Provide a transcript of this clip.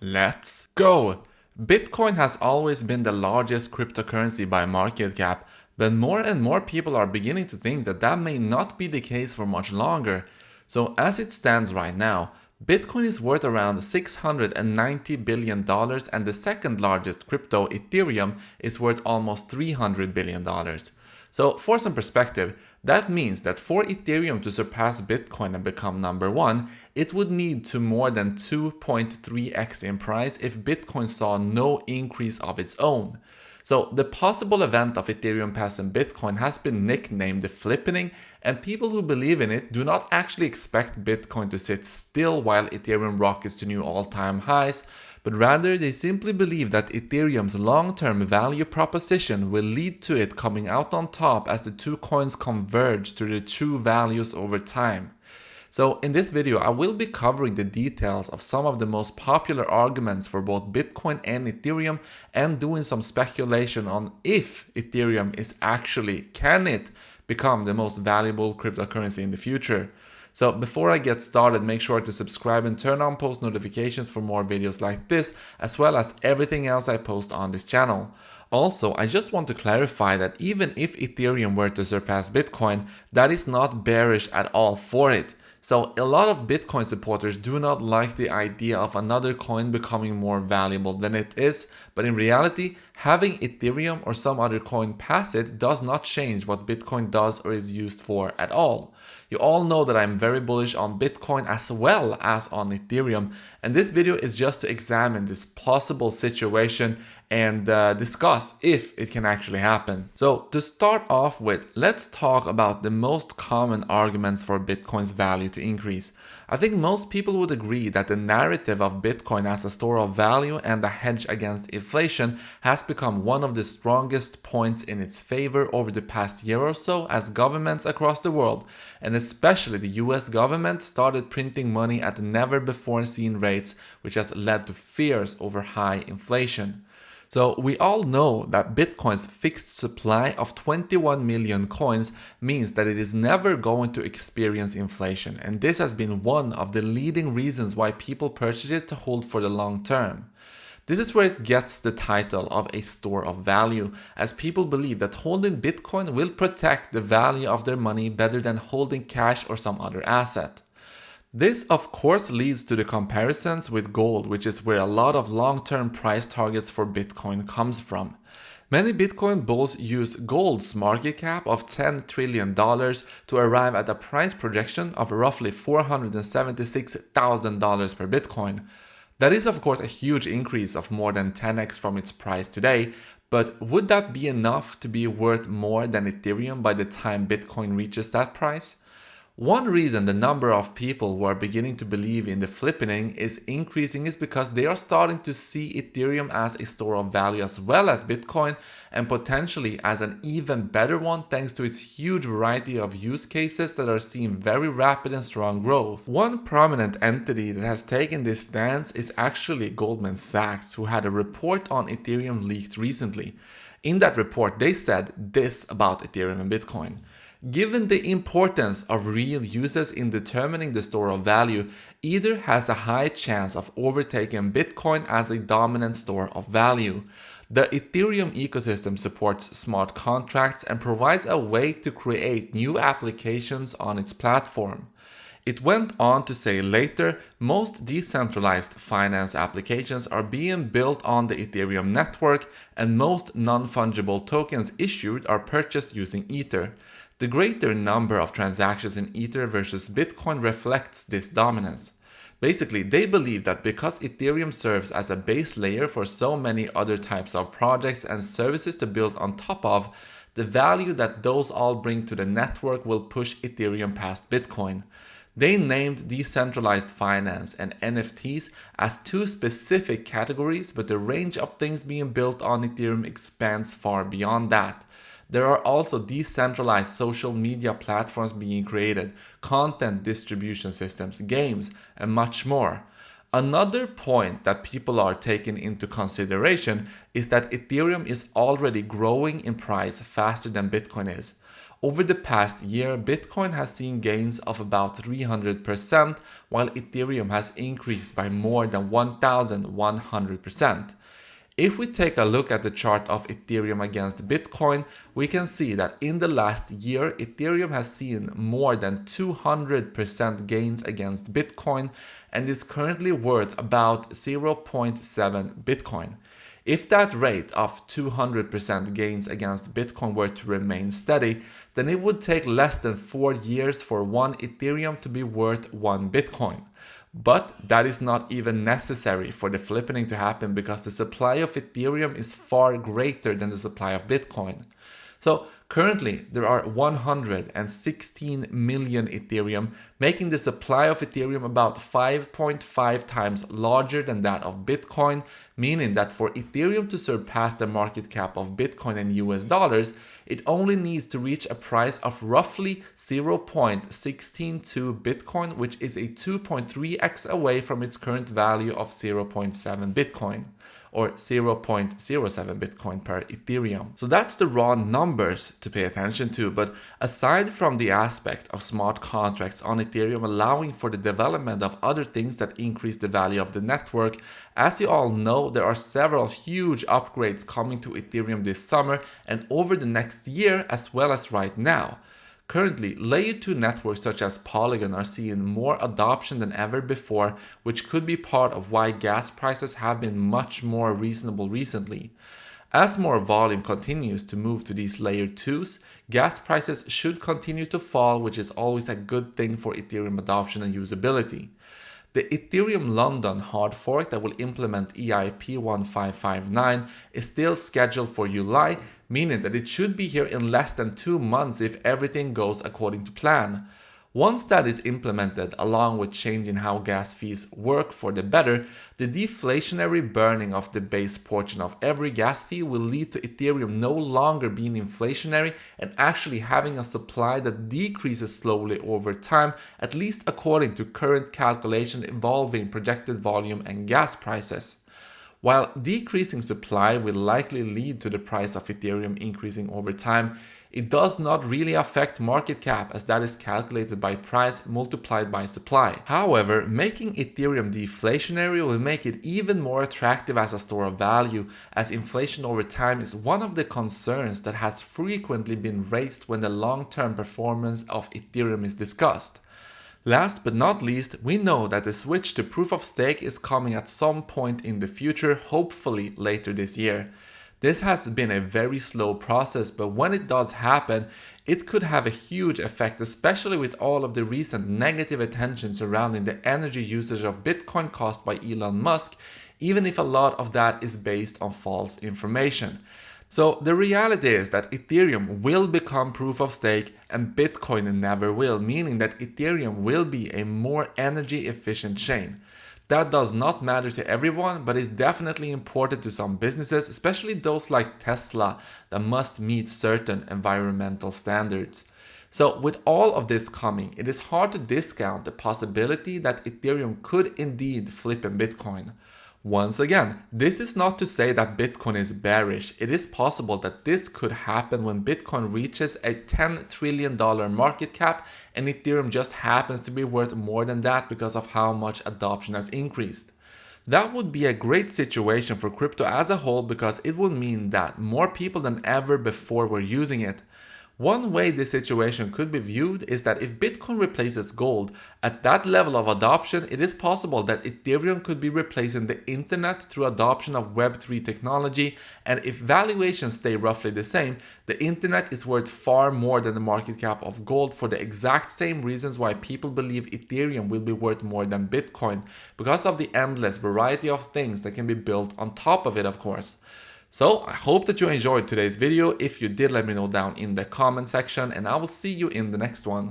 Let's go! Bitcoin has always been the largest cryptocurrency by market cap, but more and more people are beginning to think that that may not be the case for much longer. So, as it stands right now, Bitcoin is worth around $690 billion, and the second largest crypto, Ethereum, is worth almost $300 billion. So, for some perspective, that means that for Ethereum to surpass Bitcoin and become number one, it would need to more than 2.3x in price if Bitcoin saw no increase of its own. So the possible event of Ethereum passing Bitcoin has been nicknamed the flippening, and people who believe in it do not actually expect Bitcoin to sit still while Ethereum rockets to new all-time highs, but rather they simply believe that Ethereum's long-term value proposition will lead to it coming out on top as the two coins converge to their true values over time. So in this video, I will be covering the details of some of the most popular arguments for both Bitcoin and Ethereum, and doing some speculation on if Ethereum can it become the most valuable cryptocurrency in the future. So before I get started, make sure to subscribe and turn on post notifications for more videos like this, as well as everything else I post on this channel. Also, I just want to clarify that even if Ethereum were to surpass Bitcoin, that is not bearish at all for it. So a lot of Bitcoin supporters do not like the idea of another coin becoming more valuable than it is, but in reality, having Ethereum or some other coin pass it does not change what Bitcoin does or is used for at all. You all know that I'm very bullish on Bitcoin as well as on Ethereum, and this video is just to examine this possible situation and discuss if it can actually happen. So to start off with, let's talk about the most common arguments for Bitcoin's value to increase. I think most people would agree that the narrative of Bitcoin as a store of value and a hedge against inflation has become one of the strongest points in its favor over the past year or so, as governments across the world, and especially the US government, started printing money at never before seen rates, which has led to fears over high inflation. So we all know that Bitcoin's fixed supply of 21 million coins means that it is never going to experience inflation, and this has been one of the leading reasons why people purchase it to hold for the long term. This is where it gets the title of a store of value, as people believe that holding Bitcoin will protect the value of their money better than holding cash or some other asset. This of course leads to the comparisons with gold, which is where a lot of long-term price targets for Bitcoin comes from. Many Bitcoin bulls use gold's market cap of $10 trillion to arrive at a price projection of roughly $476,000 per Bitcoin. That is of course a huge increase of more than 10x from its price today, but would that be enough to be worth more than Ethereum by the time Bitcoin reaches that price? One reason the number of people who are beginning to believe in the flippening is increasing is because they are starting to see Ethereum as a store of value as well as Bitcoin, and potentially as an even better one thanks to its huge variety of use cases that are seeing very rapid and strong growth. One prominent entity that has taken this stance is actually Goldman Sachs, who had a report on Ethereum leaked recently. In that report, they said this about Ethereum and Bitcoin. Given the importance of real uses in determining the store of value, either has a high chance of overtaking Bitcoin as a dominant store of value. The Ethereum ecosystem supports smart contracts and provides a way to create new applications on its platform. It went on to say later, most decentralized finance applications are being built on the Ethereum network, and most non-fungible tokens issued are purchased using Ether. The greater number of transactions in Ether versus Bitcoin reflects this dominance. Basically, they believe that because Ethereum serves as a base layer for so many other types of projects and services to build on top of, the value that those all bring to the network will push Ethereum past Bitcoin. They named decentralized finance and NFTs as two specific categories, but the range of things being built on Ethereum expands far beyond that. There are also decentralized social media platforms being created, content distribution systems, games, and much more. Another point that people are taking into consideration is that Ethereum is already growing in price faster than Bitcoin is. Over the past year, Bitcoin has seen gains of about 300%, while Ethereum has increased by more than 1,100%. If we take a look at the chart of Ethereum against Bitcoin, we can see that in the last year, Ethereum has seen more than 200% gains against Bitcoin and is currently worth about 0.7 Bitcoin. If that rate of 200% gains against Bitcoin were to remain steady, then it would take less than 4 years for one Ethereum to be worth one Bitcoin. But that is not even necessary for the flipping to happen because the supply of Ethereum is far greater than the supply of Bitcoin. So currently there are 116 million Ethereum, making the supply of Ethereum about 5.5 times larger than that of Bitcoin, meaning that for Ethereum to surpass the market cap of Bitcoin in US dollars, it only needs to reach a price of roughly 0.162 Bitcoin, which is a 2.3x away from its current value of 0.7 Bitcoin. Or 0.07 Bitcoin per Ethereum. So that's the raw numbers to pay attention to, but aside from the aspect of smart contracts on Ethereum allowing for the development of other things that increase the value of the network, as you all know, there are several huge upgrades coming to Ethereum this summer and over the next year as well as right now. Currently, Layer 2 networks such as Polygon are seeing more adoption than ever before, which could be part of why gas prices have been much more reasonable recently. As more volume continues to move to these Layer 2s, gas prices should continue to fall, which is always a good thing for Ethereum adoption and usability. The Ethereum London hard fork that will implement EIP 1559 is still scheduled for July, meaning that it should be here in less than 2 months if everything goes according to plan. Once that is implemented, along with changing how gas fees work for the better, the deflationary burning of the base portion of every gas fee will lead to Ethereum no longer being inflationary and actually having a supply that decreases slowly over time, at least according to current calculation involving projected volume and gas prices. While decreasing supply will likely lead to the price of Ethereum increasing over time, it does not really affect market cap as that is calculated by price multiplied by supply. However, making Ethereum deflationary will make it even more attractive as a store of value, as inflation over time is one of the concerns that has frequently been raised when the long-term performance of Ethereum is discussed. Last but not least, we know that the switch to proof of stake is coming at some point in the future, hopefully later this year. This has been a very slow process, but when it does happen, it could have a huge effect, especially with all of the recent negative attention surrounding the energy usage of Bitcoin caused by Elon Musk, even if a lot of that is based on false information. So the reality is that Ethereum will become proof of stake and Bitcoin never will, meaning that Ethereum will be a more energy efficient chain. That does not matter to everyone, but is definitely important to some businesses, especially those like Tesla that must meet certain environmental standards. So with all of this coming, it is hard to discount the possibility that Ethereum could indeed flip in Bitcoin. Once again, this is not to say that Bitcoin is bearish. It is possible that this could happen when Bitcoin reaches a $10 trillion market cap and Ethereum just happens to be worth more than that because of how much adoption has increased. That would be a great situation for crypto as a whole because it would mean that more people than ever before were using it. One way this situation could be viewed is that if Bitcoin replaces gold, at that level of adoption, it is possible that Ethereum could be replacing the internet through adoption of Web3 technology, and if valuations stay roughly the same, the internet is worth far more than the market cap of gold for the exact same reasons why people believe Ethereum will be worth more than Bitcoin, because of the endless variety of things that can be built on top of it, of course. So I hope that you enjoyed today's video. If you did, let me know down in the comment section and I will see you in the next one.